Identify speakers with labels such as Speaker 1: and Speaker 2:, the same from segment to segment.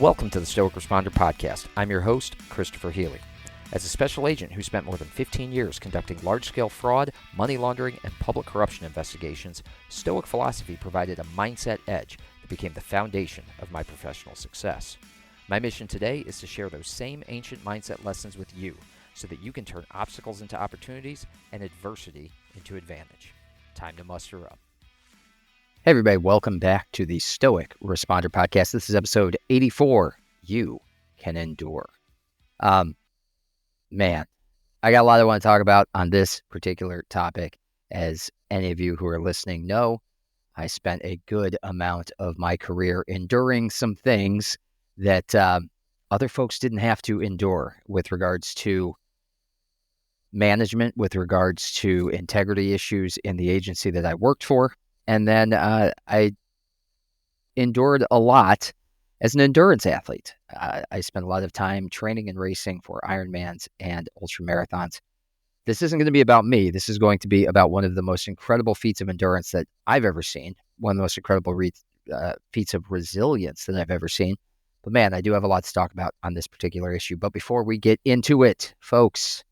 Speaker 1: Welcome to the Stoic Responder Podcast. I'm your host, Christopher Healy. As a special agent who spent more than 15 years conducting large-scale fraud, money laundering, and public corruption investigations, Stoic philosophy provided a mindset edge that became the foundation of my professional success. My mission today is to share those same ancient mindset lessons with you so that you can turn obstacles into opportunities and adversity into advantage. Time to muster up.
Speaker 2: Hey everybody, welcome back to the Stoic Responder Podcast. This is episode 84, You Can Endure. Man, I got a lot I want to talk about on this particular topic. As any of you who are listening know, I spent a good amount of my career enduring some things that other folks didn't have to endure with regards to management, with regards to integrity issues in the agency that I worked for. And then I endured a lot as an endurance athlete. I spent a lot of time training and racing for Ironmans and ultramarathons. This isn't going to be about me. This is going to be about one of the most incredible feats of endurance that I've ever seen, one of the most incredible feats of resilience that I've ever seen. But man, I do have a lot to talk about on this particular issue. But before we get into it, folks,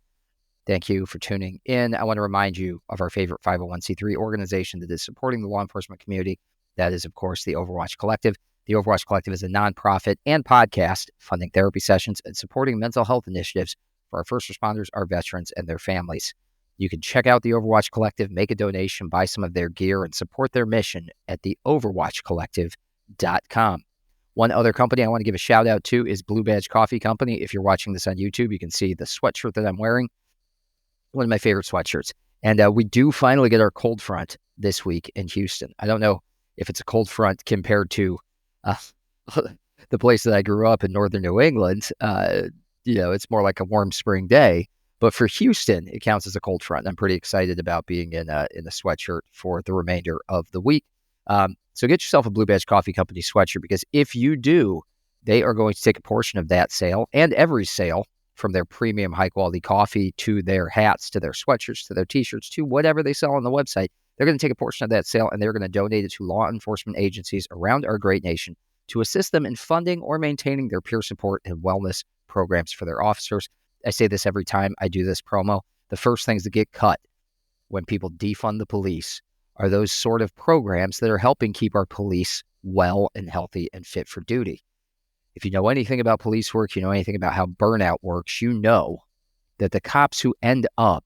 Speaker 2: thank you for tuning in. I want to remind you of our favorite 501c3 organization that is supporting the law enforcement community. That is, of course, the Overwatch Collective. The Overwatch Collective is a nonprofit and podcast funding therapy sessions and supporting mental health initiatives for our first responders, our veterans, and their families. You can check out the Overwatch Collective, make a donation, buy some of their gear, and support their mission at theoverwatchcollective.com. One other company I want to give a shout out to is Blue Badge Coffee Company. If you're watching this on YouTube, you can see the sweatshirt that I'm wearing. One of my favorite sweatshirts. And we do finally get our cold front this week in Houston. I don't know if it's a cold front compared to the place that I grew up in northern New England. It's more like a warm spring day. But for Houston, it counts as a cold front. I'm pretty excited about being in a sweatshirt for the remainder of the week. So get yourself a Blue Badge Coffee Company sweatshirt, because if you do, they are going to take a portion of that sale and every sale, from their premium high-quality coffee to their hats, to their sweatshirts, to their T-shirts, to whatever they sell on the website. They're going to take a portion of that sale and they're going to donate it to law enforcement agencies around our great nation to assist them in funding or maintaining their peer support and wellness programs for their officers. I say this every time I do this promo. The first things that get cut when people defund the police are those sort of programs that are helping keep our police well and healthy and fit for duty. If you know anything about police work, you know anything about how burnout works, you know that the cops who end up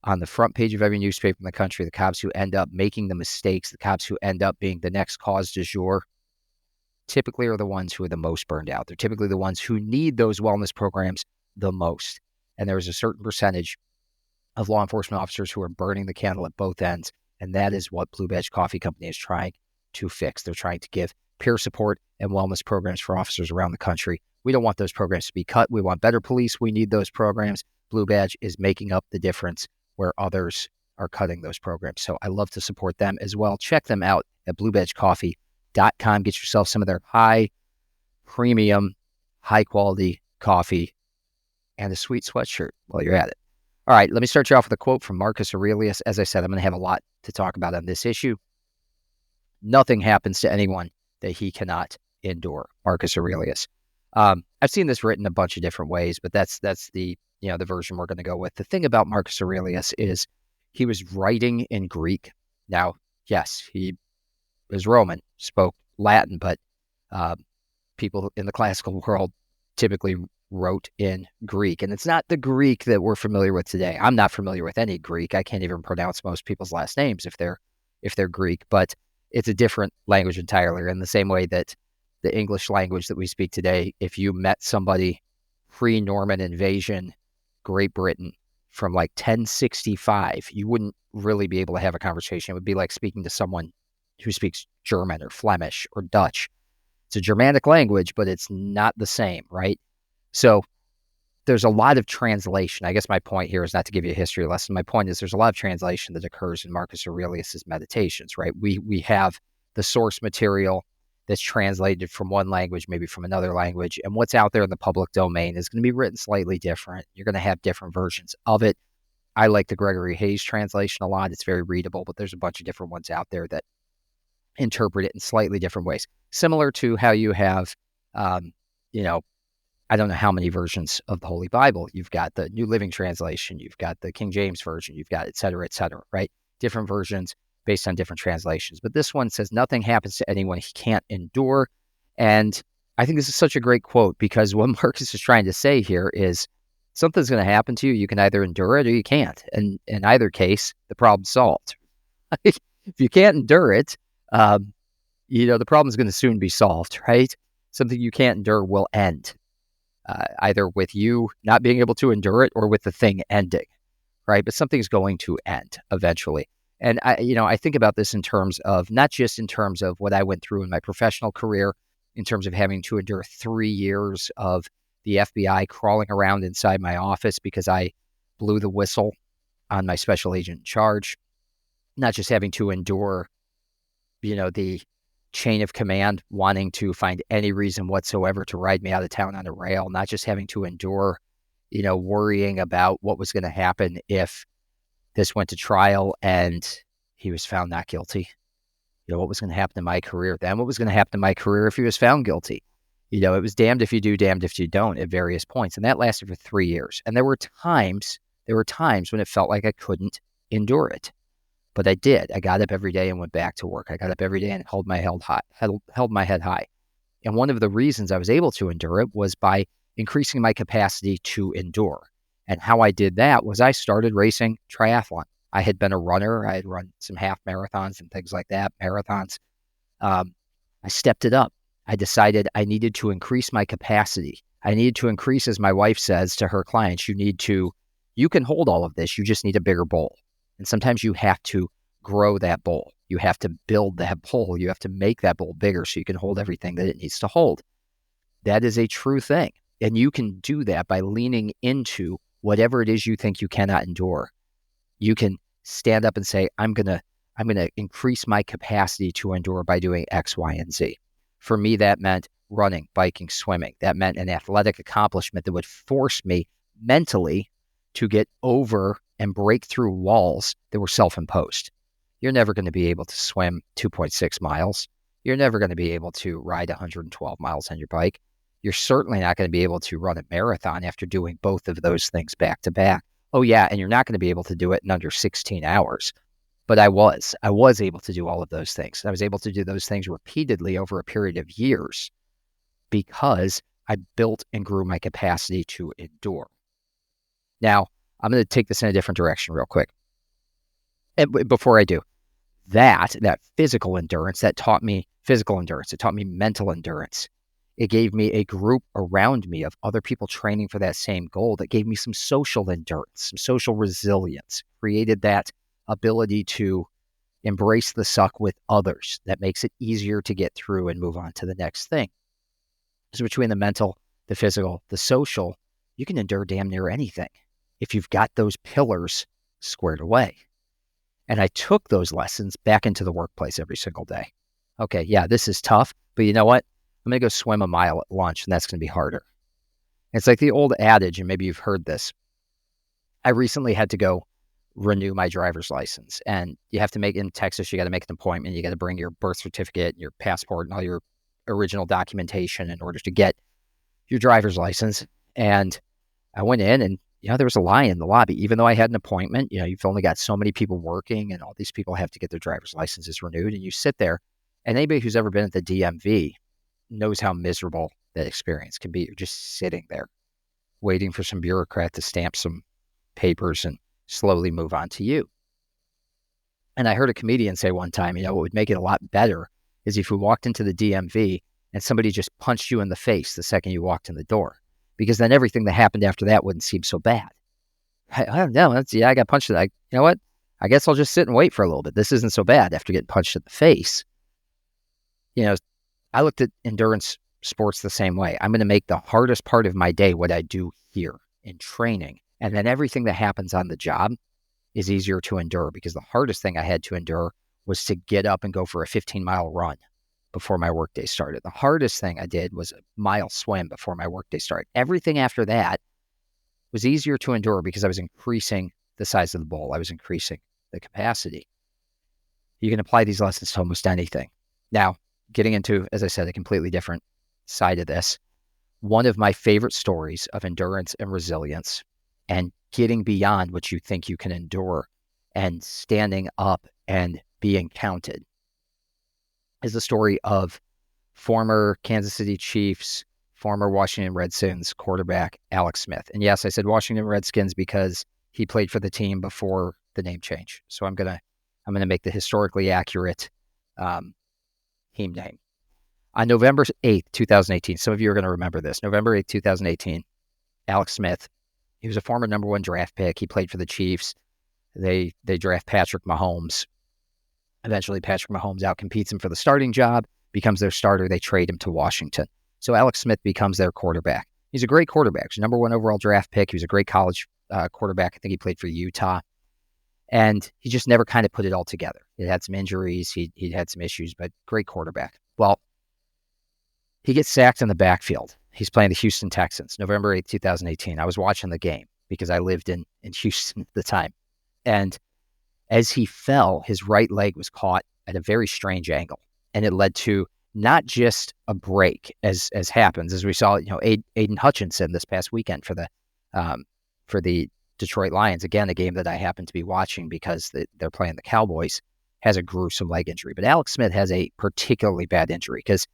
Speaker 2: on the front page of every newspaper in the country, the cops who end up making the mistakes, the cops who end up being the next cause du jour, typically are the ones who are the most burned out. They're typically the ones who need those wellness programs the most. And there is a certain percentage of law enforcement officers who are burning the candle at both ends. And that is what Blue Badge Coffee Company is trying to fix. They're trying to give peer support and wellness programs for officers around the country. We don't want those programs to be cut. We want better police. We need those programs. Blue Badge is making up the difference where others are cutting those programs. So I love to support them as well. Check them out at bluebadgecoffee.com. Get yourself some of their high premium, high quality coffee and a sweet sweatshirt while you're at it. All right, let me start you off with a quote from Marcus Aurelius. As I said, I'm going to have a lot to talk about on this issue. Nothing happens to anyone that he cannot endure. Marcus Aurelius. I've seen this written a bunch of different ways, but that's the the version we're going to go with. The thing about Marcus Aurelius is he was writing in Greek. Now, yes, he was Roman, spoke Latin, but people in the classical world typically wrote in Greek. And it's not the Greek that we're familiar with today. I'm not familiar with any Greek. I can't even pronounce most people's last names if they're Greek, but it's a different language entirely. In the same way that the English language that we speak today, if you met somebody pre-Norman invasion, Great Britain, from like 1065, you wouldn't really be able to have a conversation. It would be like speaking to someone who speaks German or Flemish or Dutch. It's a Germanic language, but it's not the same, right? So there's a lot of translation. I guess my point here is not to give you a history lesson. My point is there's a lot of translation that occurs in Marcus Aurelius's meditations, right? We have the source material that's translated from one language, maybe from another language, and what's out there in the public domain is going to be written slightly different. You're going to have different versions of it. I like the Gregory Hayes translation a lot. It's very readable, but there's a bunch of different ones out there that interpret it in slightly different ways. Similar to how you have Um, you know, I don't know how many versions of the Holy Bible. You've got the New Living Translation, you've got the King James Version, you've got et cetera, right? Different versions based on different translations. But this one says, nothing happens to anyone he can't endure. And I think this is such a great quote, because what Marcus is trying to say here is something's going to happen to you. You can either endure it or you can't. And in either case, the problem's solved. If you can't endure it, the problem's going to soon be solved, right? Something you can't endure will end, either with you not being able to endure it or with the thing ending, right? But something's going to end eventually. And I think about this in terms of, not just in terms of what I went through in my professional career, in terms of having to endure 3 years of the FBI crawling around inside my office because I blew the whistle on my special agent in charge, not just having to endure, the chain of command wanting to find any reason whatsoever to ride me out of town on a rail, not just having to endure, worrying about what was going to happen if this went to trial and he was found not guilty. What was going to happen to my career then? What was going to happen to my career if he was found guilty? It was damned if you do, damned if you don't at various points. And that lasted for 3 years. And there were times when it felt like I couldn't endure it. But I did. I got up every day and went back to work. I got up every day and held my head high. And one of the reasons I was able to endure it was by increasing my capacity to endure. And how I did that was I started racing triathlon. I had been a runner. I had run some half marathons and things like that, marathons. I stepped it up. I decided I needed to increase my capacity. I needed to increase, as my wife says to her clients, you can hold all of this. You just need a bigger bowl. And sometimes you have to grow that bowl. You have to build that bowl. You have to make that bowl bigger so you can hold everything that it needs to hold. That is a true thing. And you can do that by leaning into whatever it is you think you cannot endure. You can stand up and say, I'm going to increase my capacity to endure by doing X, Y, and Z. For me, that meant running, biking, swimming. That meant an athletic accomplishment that would force me mentally to get over and break through walls that were self-imposed. You're never going to be able to swim 2.6 miles. You're never going to be able to ride 112 miles on your bike. You're certainly not going to be able to run a marathon after doing both of those things back to back. Oh yeah, and you're not going to be able to do it in under 16 hours. But I was able to do all of those things. I was able to do those things repeatedly over a period of years because I built and grew my capacity to endure. Now, I'm going to take this in a different direction real quick. And before I do, that physical endurance, it taught me mental endurance. It gave me a group around me of other people training for that same goal that gave me some social endurance, some social resilience, created that ability to embrace the suck with others. That makes it easier to get through and move on to the next thing. So between the mental, the physical, the social, you can endure damn near anything if you've got those pillars squared away. And I took those lessons back into the workplace every single day. Okay, yeah, this is tough, but you know what? I'm going to go swim a mile at lunch, and that's going to be harder. It's like the old adage, and maybe you've heard this. I recently had to go renew my driver's license, and you have to in Texas, you got to make an appointment. You got to bring your birth certificate, your passport, and all your original documentation in order to get your driver's license. And I went in, and there was a line in the lobby. Even though I had an appointment, you've only got so many people working, and all these people have to get their driver's licenses renewed. And you sit there, and anybody who's ever been at the DMV knows how miserable that experience can be. You're just sitting there waiting for some bureaucrat to stamp some papers and slowly move on to you. And I heard a comedian say one time, what would make it a lot better is if you walked into the DMV and somebody just punched you in the face the second you walked in the door, because then everything that happened after that wouldn't seem so bad. I don't know. I got punched. You know what? I guess I'll just sit and wait for a little bit. This isn't so bad after getting punched in the face. I looked at endurance sports the same way. I'm going to make the hardest part of my day what I do here in training. And then everything that happens on the job is easier to endure, because the hardest thing I had to endure was to get up and go for a 15-mile run before my workday started. The hardest thing I did was a mile swim before my workday started. Everything after that was easier to endure because I was increasing the size of the bowl. I was increasing the capacity. You can apply these lessons to almost anything. Now, getting into, as I said, a completely different side of this, one of my favorite stories of endurance and resilience and getting beyond what you think you can endure and standing up and being counted is the story of former Kansas City Chiefs, former Washington Redskins quarterback Alex Smith. And yes, I said Washington Redskins because he played for the team before the name change. So I'm gonna make the historically accurate team name. On November 8th, 2018, some of you are going to remember this. November 8th, 2018, Alex Smith, he was a former number 1 draft pick. He played for the Chiefs. They draft Patrick Mahomes. Eventually, Patrick Mahomes outcompetes him for the starting job, becomes their starter. They trade him to Washington. So Alex Smith becomes their quarterback. He's a great quarterback. He's a number 1 overall draft pick. He was a great college quarterback. I think he played for Utah. And he just never kind of put it all together. He had some injuries. He'd had some issues, but great quarterback. Well, he gets sacked in the backfield. He's playing the Houston Texans, November 8th, 2018. I was watching the game because I lived in Houston at the time. And as he fell, his right leg was caught at a very strange angle. And it led to not just a break, as happens, as we saw, Aiden Hutchinson this past weekend for the Detroit Lions. Again, a game that I happen to be watching because they're playing the Cowboys, has a gruesome leg injury. But Alex Smith has a particularly bad injury because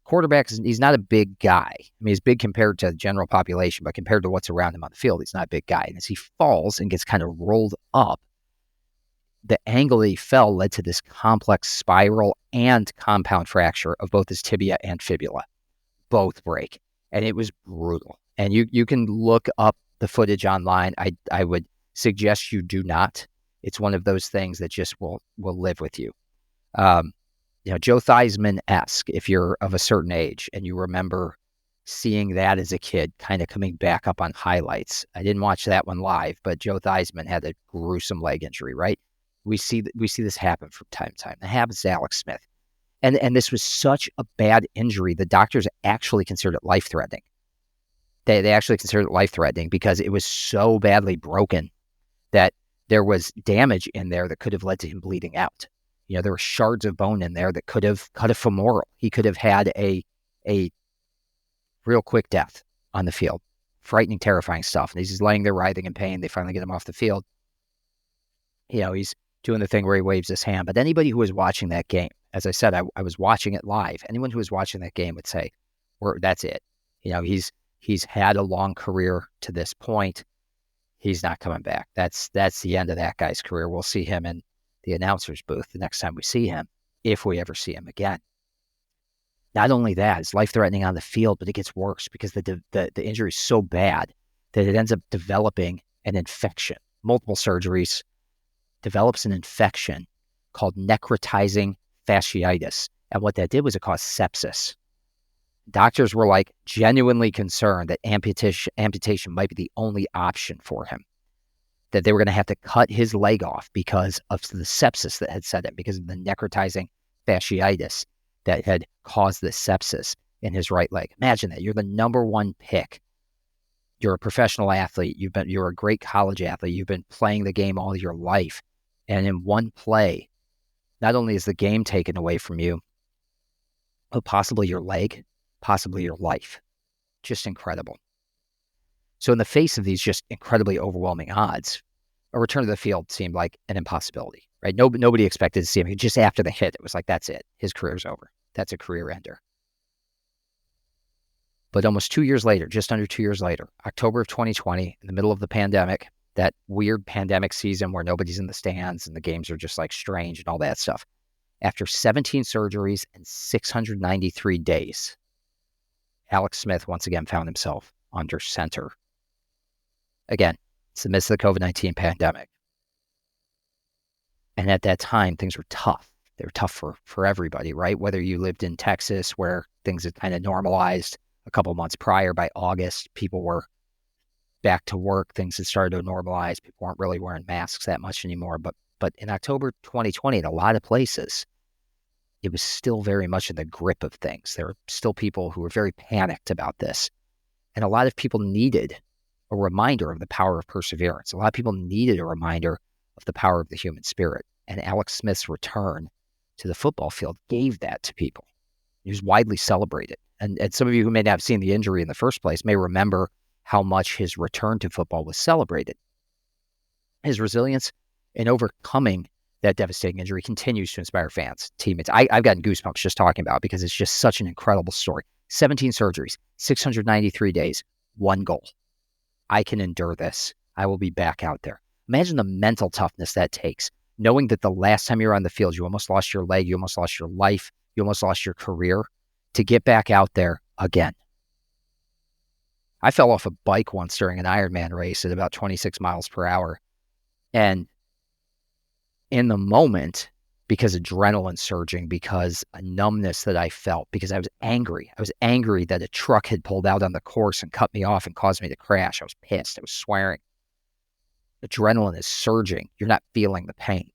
Speaker 2: quarterbacks, he's not a big guy. I mean, he's big compared to the general population, but compared to what's around him on the field, he's not a big guy. And as he falls and gets kind of rolled up, the angle that he fell led to this complex spiral and compound fracture of both his tibia and fibula. Both break. And it was brutal. And you can look up the footage online. I would suggest you do not. It's one of those things that just will live with you. Joe Theismann-esque, if you're of a certain age and you remember seeing that as a kid, kind of coming back up on highlights. I didn't watch that one live, but Joe Theismann had a gruesome leg injury, right? We see this happen from time to time. It happens to Alex Smith. And this was such a bad injury, the doctors actually considered it life-threatening. They actually considered it life-threatening because it was so badly broken that there was damage in there that could have led to him bleeding out. There were shards of bone in there that could have cut a femoral. He could have had a real quick death on the field. Frightening, terrifying stuff. And he's laying there writhing in pain. They finally get him off the field. He's doing the thing where he waves his hand. But anybody who was watching that game, as I said, I was watching it live. Anyone who was watching that game would say, that's it. He's had a long career to this point. He's not coming back. That's the end of that guy's career. We'll see him in the announcer's booth the next time we see him, if we ever see him again. Not only that, it's life-threatening on the field, but it gets worse because the injury is so bad that it ends up developing an infection. Multiple surgeries, develops an infection called necrotizing fasciitis. And what that did was it caused sepsis. Doctors were genuinely concerned that amputation might be the only option for him, that they were going to have to cut his leg off because of the sepsis that had set in, because of the necrotizing fasciitis that had caused this sepsis in his right leg. Imagine that. You're the number 1 pick. You're a professional athlete. You're a great college athlete. You've been playing the game all your life. And in one play, not only is the game taken away from you, but possibly your leg, possibly your life. Just incredible. So in the face of these just incredibly overwhelming odds, a return to the field seemed like an impossibility, right? Nobody expected to see him. Just after the hit, it was like, that's it. His career's over. That's a career ender. But almost 2 years later, just under 2 years later, October of 2020, in the middle of the pandemic, that weird pandemic season where nobody's in the stands and the games are just strange and all that stuff. After 17 surgeries and 693 days, Alex Smith once again found himself under center. Again, it's the midst of the COVID-19 pandemic. And at that time, things were tough. They were tough for everybody, right? Whether you lived in Texas where things had kind of normalized a couple months prior, by August, people were back to work. Things had started to normalize. People weren't really wearing masks that much anymore. But in October 2020, in a lot of places, it was still very much in the grip of things. There were still people who were very panicked about this. And a lot of people needed a reminder of the power of perseverance. A lot of people needed a reminder of the power of the human spirit. And Alex Smith's return to the football field gave that to people. He was widely celebrated. And some of you who may not have seen the injury in the first place may remember how much his return to football was celebrated. His resilience in overcoming that devastating injury continues to inspire fans, teammates. I've gotten goosebumps just talking about it because it's just such an incredible story. 17 surgeries, 693 days, one goal. I can endure this. I will be back out there. Imagine the mental toughness that takes, knowing that the last time you were on the field, you almost lost your leg, you almost lost your life, you almost lost your career, to get back out there again. I fell off a bike once during an Ironman race at about 26 miles per hour. And in the moment, because adrenaline surging, because a numbness that I felt, because I was angry. I was angry that a truck had pulled out on the course and cut me off and caused me to crash. I was pissed. I was swearing. Adrenaline is surging. You're not feeling the pain.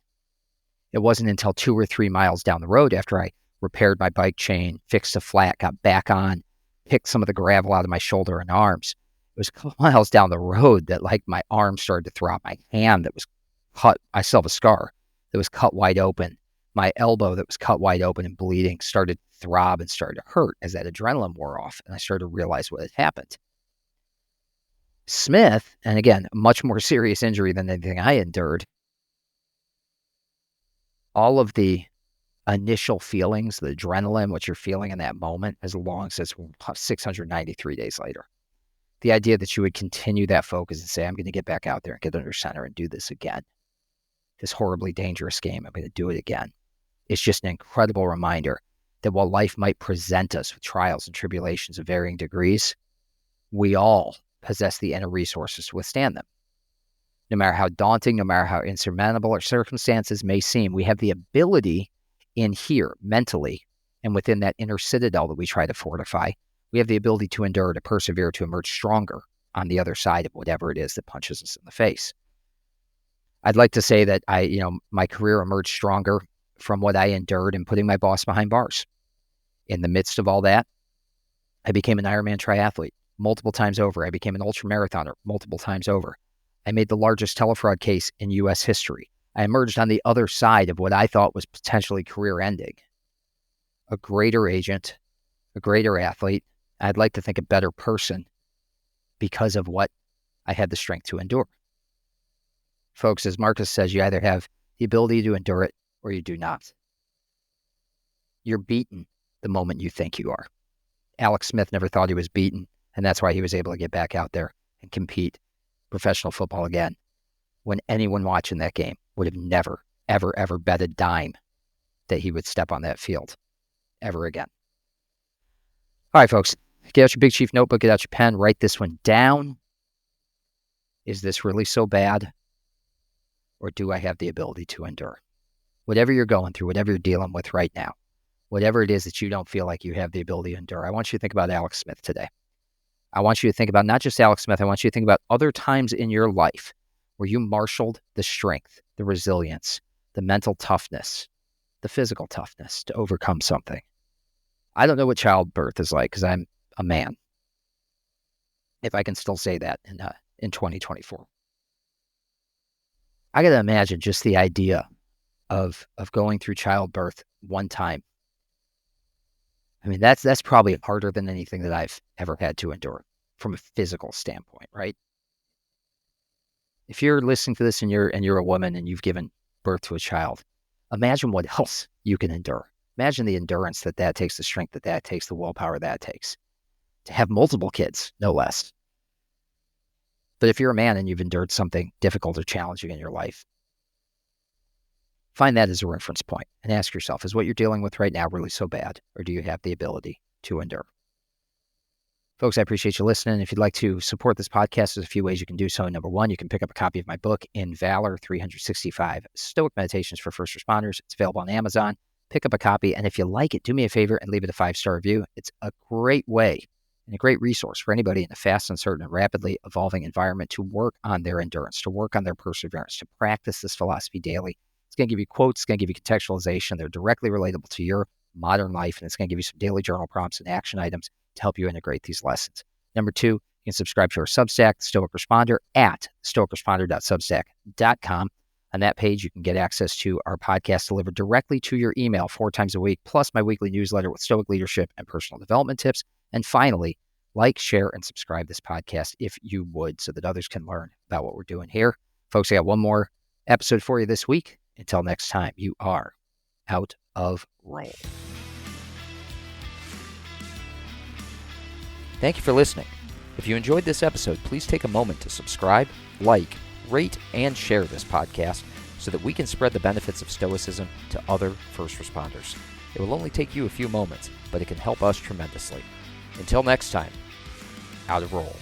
Speaker 2: It wasn't until 2 or 3 miles down the road after I repaired my bike chain, fixed a flat, got back on, picked some of the gravel out of my shoulder and arms. It was a couple miles down the road that like my arm started to throb, my hand that was cut, I still have a scar that was cut wide open. My elbow that was cut wide open and bleeding started to throb and started to hurt as that adrenaline wore off. And I started to realize what had happened. Smith, and again, a much more serious injury than anything I endured, all of the initial feelings, the adrenaline, what you're feeling in that moment, as long as it's 693 days later. The idea that you would continue that focus and say, I'm going to get back out there and get under center and do this again. This horribly dangerous game, I'm going to do it again. It's just an incredible reminder that while life might present us with trials and tribulations of varying degrees, we all possess the inner resources to withstand them. No matter how daunting, no matter how insurmountable our circumstances may seem, we have the ability in here, mentally, and within that inner citadel that we try to fortify, we have the ability to endure, to persevere, to emerge stronger on the other side of whatever it is that punches us in the face. I'd like to say that my career emerged stronger from what I endured in putting my boss behind bars. In the midst of all that, I became an Ironman triathlete multiple times over. I became an ultramarathoner multiple times over. I made the largest telefraud case in U.S. history. I emerged on the other side of what I thought was potentially career ending. A greater agent, a greater athlete, I'd like to think a better person because of what I had the strength to endure. Folks, as Marcus says, you either have the ability to endure it or you do not. You're beaten the moment you think you are. Alex Smith never thought he was beaten, and that's why he was able to get back out there and compete professional football again, when anyone watching that game would have never, ever, ever bet a dime that he would step on that field ever again. All right, folks, get out your Big Chief notebook, get out your pen, write this one down. Is this really so bad? Or do I have the ability to endure? Whatever you're going through, whatever you're dealing with right now, whatever it is that you don't feel like you have the ability to endure, I want you to think about Alex Smith today. I want you to think about not just Alex Smith, I want you to think about other times in your life where you marshaled the strength, the resilience, the mental toughness, the physical toughness to overcome something. I don't know what childbirth is like because I'm a man, if I can still say that in 2024. I got to imagine just the idea of going through childbirth one time. I mean, that's probably harder than anything that I've ever had to endure from a physical standpoint, right? If you're listening to this and you're a woman and you've given birth to a child, imagine what else you can endure. Imagine the endurance that takes, the strength that takes, the willpower that takes. To have multiple kids, no less. But if you're a man and you've endured something difficult or challenging in your life, find that as a reference point and ask yourself, is what you're dealing with right now really so bad, or do you have the ability to endure? Folks, I appreciate you listening. If you'd like to support this podcast, there's a few ways you can do so. Number one, you can pick up a copy of my book, In Valor, 365 Stoic Meditations for First Responders. It's available on Amazon. Pick up a copy, and if you like it, do me a favor and leave it a 5-star review. It's a great way and a great resource for anybody in a fast, uncertain, and rapidly evolving environment to work on their endurance, to work on their perseverance, to practice this philosophy daily. It's going to give you quotes, it's going to give you contextualization. They're directly relatable to your modern life, and it's going to give you some daily journal prompts and action items to help you integrate these lessons. Number two, you can subscribe to our Substack, Stoic Responder, at stoicresponder.substack.com. On that page, you can get access to our podcast delivered directly to your email 4 times a week, plus my weekly newsletter with Stoic leadership and personal development tips. And finally, like, share, and subscribe this podcast if you would, so that others can learn about what we're doing here. Folks, I got one more episode for you this week. Until next time, you are out of roll.
Speaker 1: Thank you for listening. If you enjoyed this episode, please take a moment to subscribe, like, rate, and share this podcast so that we can spread the benefits of Stoicism to other first responders. It will only take you a few moments, but it can help us tremendously. Until next time, out of roll.